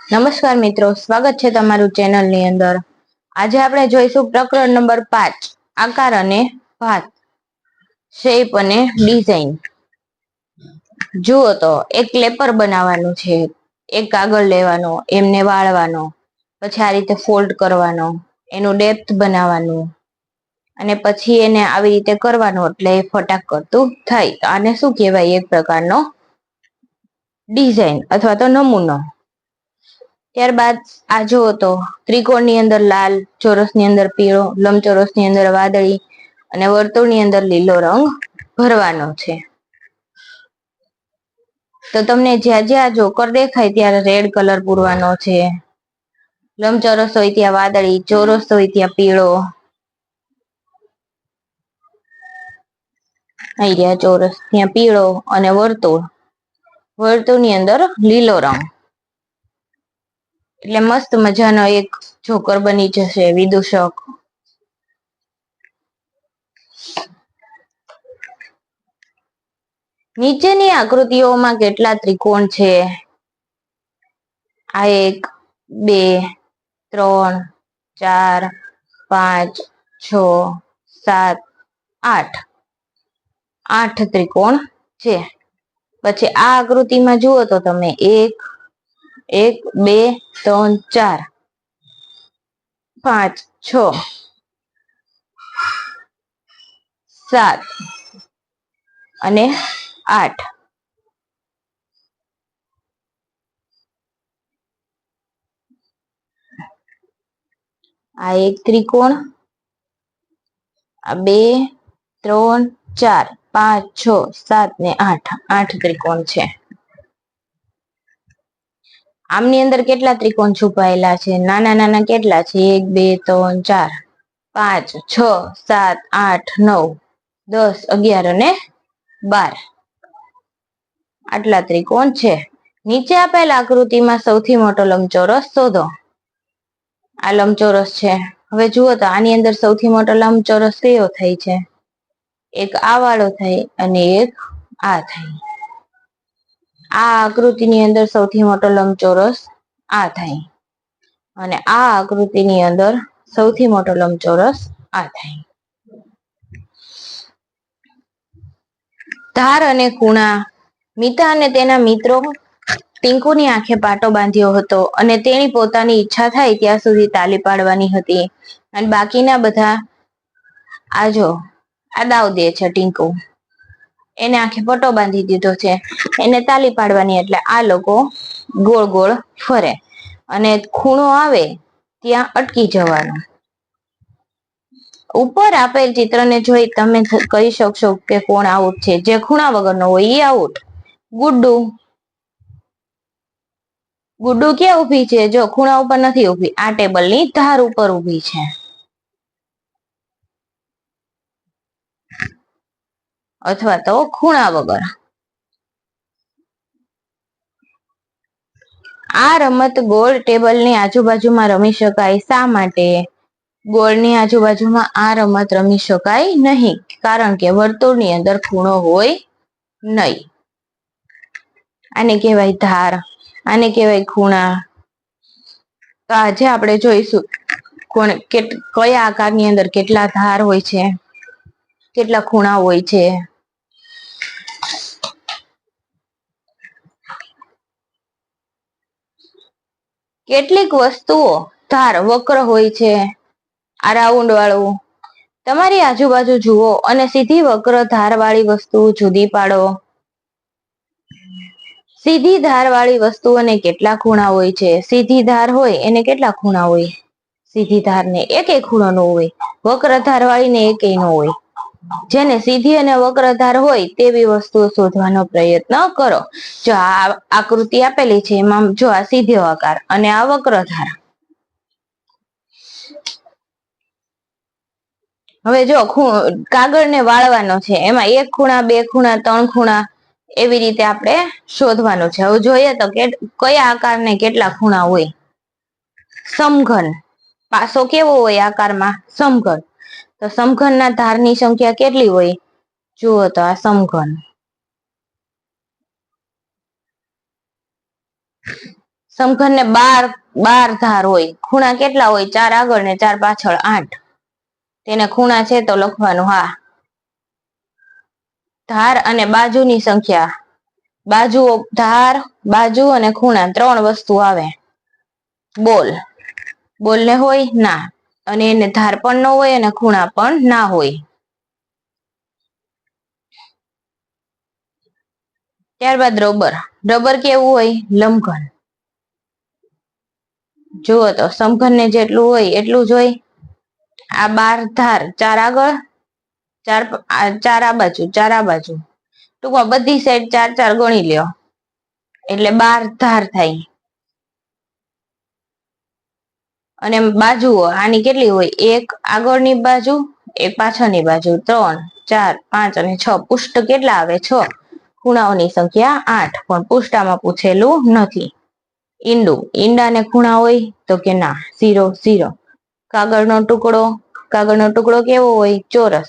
નમસ્કાર મિત્રો, સ્વાગત છે તમારું ચેનલ ની અંદર। આજે આપણે જોઈશું પ્રકરણ નંબર 5, આકાર અને ભાત, શેપ અને ડિઝાઇન। જુઓ તો એક ક્લેપર બનાવવાનું છે। એક કાગળ લેવાનો, એમને વાળવાનો, પછી આ રીતે ફોલ્ડ કરવાનો, એનું ડેપ્થ બનાવવાનું, અને પછી એને આવી રીતે કરવાનું એટલે એ ફટાક કરતું થાય। તો આને શું કહેવાય? એક પ્રકારનો ડિઝાઇન અથવા તો નમૂનો। ત્યારબાદ આ જુઓ તો ત્રિકોણ ની અંદર લાલ, ચોરસ ની અંદર પીળો, લંબચોરસ ની અંદર વાદળી અને વર્તુળ ની અંદર લીલો રંગ ભરવાનો છે। તો તમને જ્યાં જ્યાં જોકર દેખાય ત્યારે રેડ કલર પૂરવાનો છે। લંબચોરસ હોય ત્યાં વાદળી, ચોરસ હોય ત્યાં પીળો, અહીં રહ્યા ચોરસ, ત્યાં પીળો, અને વર્તુળ ની અંદર લીલો રંગ। એટલે મસ્ત મજાનો એક જોકર બની જશે, વિદૂષક। નીચેની આકૃતિઓમાં કેટલા ત્રિકોણ છે? આ 1, 2, 3, 4, 5, 6, 7, 8 8 ત્રિકોણ છે। પછી આ આકૃતિમાં જુઓ તો તમે 1, 2, 3, 4, 5, 6, 7 અને 8। આ એક ત્રિકોણ, આ 2, 3, 4, 5, 6, 7 ને 8 8 ત્રિકોણ છે। આમની અંદર કેટલા ત્રિકોણ છુપાયેલા છે? નાના નાના કેટલા છે? 1, 2, 3, 4, 5, 6, 7, 8, 9, 10, 11 અને 12 આટલા ત્રિકોણ છે। નીચે આપેલ આકૃતિમાં સૌથી મોટો લંબચોરસ શોધો। આ લંબચોરસ છે। હવે જુઓ તો આની અંદર સૌથી મોટો લંબચોરસ કયો થાય છે? એક આ વાળો થાય અને એક આ થાય। આ આકૃતિની અંદર સૌથી મોટો લંબચોરસ આ થાય, અને આ આકૃતિની અંદર સૌથી મોટો લંબચોરસ આ થાય। ધાર અને ખૂણા। મિતા અને તેના મિત્રો ટીંકુની આંખે પાટો બાંધ્યો હતો અને તેની પોતાની ઈચ્છા થાય ત્યાં સુધી તાલી પાડવાની હતી, અને બાકીના બધા આ દાવ દે છે। ટીંકુ એને આંખે પટ્ટો બાંધી દીધો છે, એને તાલી પાડવાની, એટલે આ લોકો ગોળ ગોળ ફરે અને ખૂણો આવે ત્યાં અટકી જવાનું। ઉપર આપેલ ચિત્રને જોઈ તમે કહી શકશો કે કોણ આઉટ છે? જે ખૂણા વગરનો હોય એ આઉટ। ગુડ્ડુ ક્યાં ઉભી છે? જો ખૂણા ઉપર નથી ઉભી, આ ટેબલની ધાર ઉપર ઉભી છે, અથવા તો ખૂણા વગર। આ રમત ગોળ ટેબલની આજુબાજુમાં રમી શકાય। શા માટે? ગોળની આજુબાજુમાં આ રમત રમી શકાય નહીં, કારણ કે વર્તુળની અંદર ખૂણો હોય નહીં। આને કહેવાય ધાર, આને કહેવાય ખૂણા। તો આજે આપણે જોઈશું કયા આકારની અંદર કેટલા ધાર હોય છે, કેટલા ખૂણા હોય છે। કેટલીક વસ્તુઓ ધાર વક્ર હોય છે, આ રાઉન્ડ વાળું। તમારી આજુબાજુ જુઓ અને સીધી વક્ર ધાર વાળી વસ્તુ જુદી પાડો। સીધી ધાર વાળી વસ્તુઓને કેટલા ખૂણા હોય છે? સીધી ધાર હોય એને કેટલા ખૂણા હોય? સીધી ધાર ને એક ખૂણો ન હોય, વક્ર ધાર વાળી ને એક નો હોય। જેને સીધી અને વક્ર ધાર હોય તેવી વસ્તુઓ શોધવાનો પ્રયત્ન કરો। જો આ આકૃતિ આપેલી છે, એમાં જો આ સીધો આકાર અને આ વક્ર ધાર। હવે જો કાગળને વાળવાનો છે, એમાં 1 ખૂણા, 2 ખૂણા, 3 ખૂણા એવી રીતે આપણે શોધવાનું છે। હવે જોઈએ તો કયા આકારને કેટલા ખૂણા હોય? સમઘન પાસો કેવો હોય આકારમાં? સમઘન। તો સમઘનના ધારની સંખ્યા કેટલી હોય? જુઓ તો આ સમઘન સમઘન ને 12 ધાર હોય, ખૂણા કેટલા હોય? 4 આગળ ને 4 પાછળ, 8. તેને ખૂણા છે તો લખવાનું. હા, ધાર અને બાજુની સંખ્યા. બાજુઓ, ધાર, બાજુ અને ખૂણા 3 વસ્તુ આવે. બોલ ને હોય ના, અને એને ધાર પણ ન હોય અને ખૂણા પણ ના હોય. ત્યારબાદ રબર કેવું હોય? લંબઘન. જુઓ તો સમઘન ને જેટલું હોય એટલું જ હોય. આ 12 ધાર, 4 આગળ, 4 આ બાજુ, 4 આ બાજુ, ટૂંકમાં બધી સાઈડ 4 4 ગણી લ્યો એટલે 12 ધાર થાય. અને બાજુઓ આની કેટલી હોય? 1 આગળની બાજુ, 1 પાછળની બાજુ, 3 4 5 અને 6. પુષ્ઠ કેટલા આવે? 6. ખૂણાઓની સંખ્યા 8, પણ પુષ્ઠામાં પૂછેલું નથી. ઈંડાને ખૂણા હોય? તો કે ના, 0 0. કાગળનો ટુકડો કેવો હોય? ચોરસ.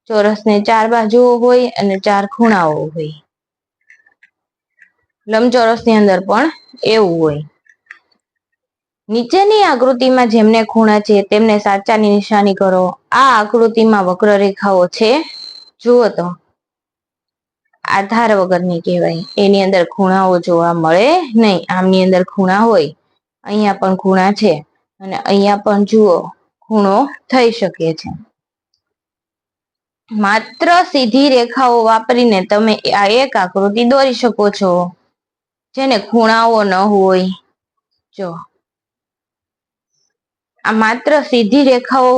ચોરસને 4 બાજુઓ હોય અને 4 ખૂણાઓ હોય. લંબચોરસની અંદર પણ એવું હોય. નીચેની આકૃતિમાં જેમને ખૂણા છે તેમને સાચાની નિશાની કરો. આ આકૃતિમાં વક્રરેખાઓ છે. જુઓ તો આધાર વગરની કહેવાય. એની અંદર ખૂણાઓ જોવા મળે નહીં. આમની અંદર ખૂણા હોય, અહીંયા પણ ખૂણા છે અને અહીંયા પણ જુઓ ખૂણો થઈ શકે છે. માત્ર સીધી રેખાઓ વાપરીને તમે આ એક આકૃતિ દોરી શકો છો જેને ખૂણાઓ ન હોય. જો આ માત્ર સીધી રેખાઓ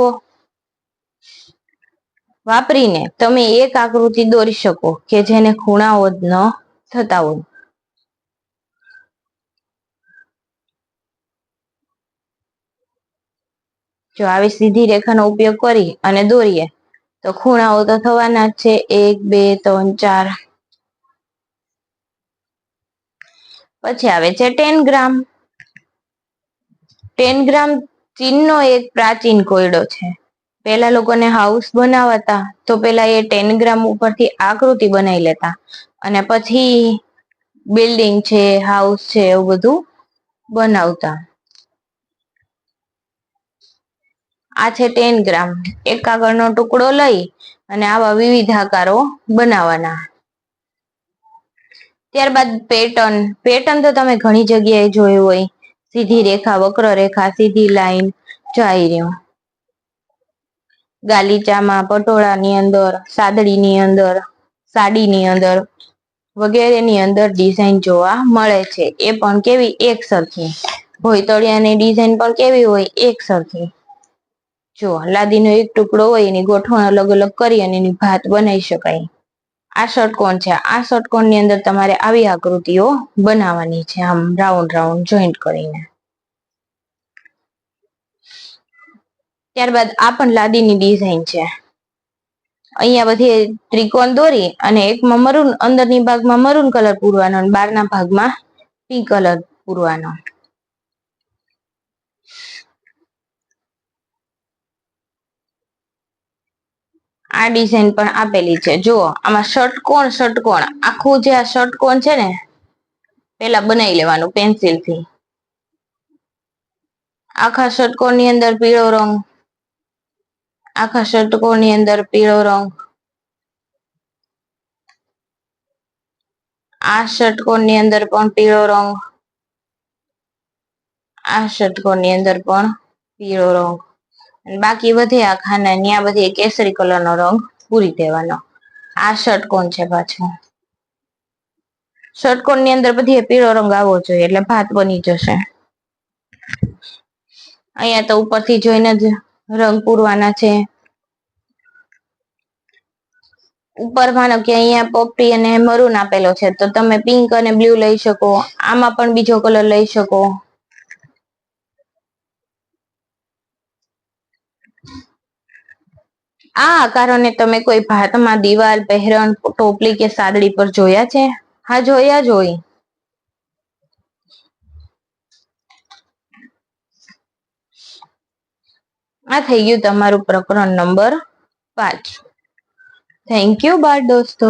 વાપરીને તમે એક આકૃતિ દોરી શકો કે જેને ખૂણાઓ ન થતા હોય. જો આવી સીધી રેખાનો ઉપયોગ કરી અને દોરીએ તો ખૂણાઓ તો થવાના જ છે. 1 2 3 4. પછી આવે છે 10 ગ્રામ. 10 ગ્રામ ચીનનો એક પ્રાચીન કોયડો છે. પેલા લોકોને હાઉસ બનાવતા તો પેલા એ 10 ગ્રામ ઉપરથી આકૃતિ બનાવી લેતા અને પછી બિલ્ડિંગ છે, હાઉસ છે, એવું બધું બનાવતા. આ છે 10 ગ્રામ. એક કાગળનો ટુકડો લઈ અને આવા વિવિધ આકારો બનાવવાના. ત્યારબાદ પેટર્ન તો તમે ઘણી જગ્યાએ જોયું હોય. સીધી રેખા, વક્ર રેખા, સીધી લાઈન, જોઈ રહ્યો ગાલીચામાં, પટોળાની અંદર, સાદડીની અંદર, સાડીની અંદર વગેરેની અંદર ડિઝાઇન જોવા મળે છે. એ પણ કેવી? એક સરખી. ભોયતળિયાની ડિઝાઇન પણ કેવી હોય? એક સરખી. જો લાદીનો એક ટુકડો હોય એની ગોઠવણ અલગ અલગ કરી અને એની ભાત બનાવી શકાય. આ ષટકોણ છે. આ ષટકોણની અંદર તમારે આવી આકૃતિઓ બનાવવાની છે, આમ રાઉન્ડ રાઉન્ડ જોઈન્ટ કરીને. ત્યારબાદ આ પણ લાદીની ડિઝાઇન છે. અહીંયા બધી ત્રિકોણ દોરી અને એકમાં મરૂન, અંદરની ભાગમાં મરૂન કલર પૂરવાનો અને બહારના ભાગમાં પિંક કલર પૂરવાનો. આ ડિઝાઇન પણ આપેલી છે. જુઓ આમાં ષટકોણ આખું જે આ ષટકોણ છે ને પેલા બનાવી લેવાનું પેન્સિલથી. આખા ષટકોણની અંદર પીળો રંગ, આખા ષટકોણની અંદર પીળો રંગ, આ ષટકોણની અંદર પણ પીળો રંગ, આ ષટકોણની અંદર પણ પીળો રંગ, બાકી બધે આખાના ત્યાં બધી કેસરી કલરનો રંગ પૂરી દેવાનો. આ ષટકોણ છે. પાછો ષટકોણની અંદર બધી પીળો રંગ આવવો જોઈએ એટલે ભાત બની જશે. અહીંયા તો ઉપરથી જોઈને જ રંગ પૂરવાના છે. ઉપર માનો કે અહીંયા પોપટી અને મરૂન આપેલો છે તો તમે પિંક અને બ્લુ લઈ શકો. આમાં પણ બીજો કલર લઈ શકો. આ આકારોને તમે કોઈ ભાતમાં, દિવાલ, પહેરણ, ટોપલી કે સાદડી પર જોયા છે? હા, જોયા જ હોય. આ થઈ ગયું તમારું પ્રકરણ નંબર 5. થેન્ક યુ બાળ દોસ્તો.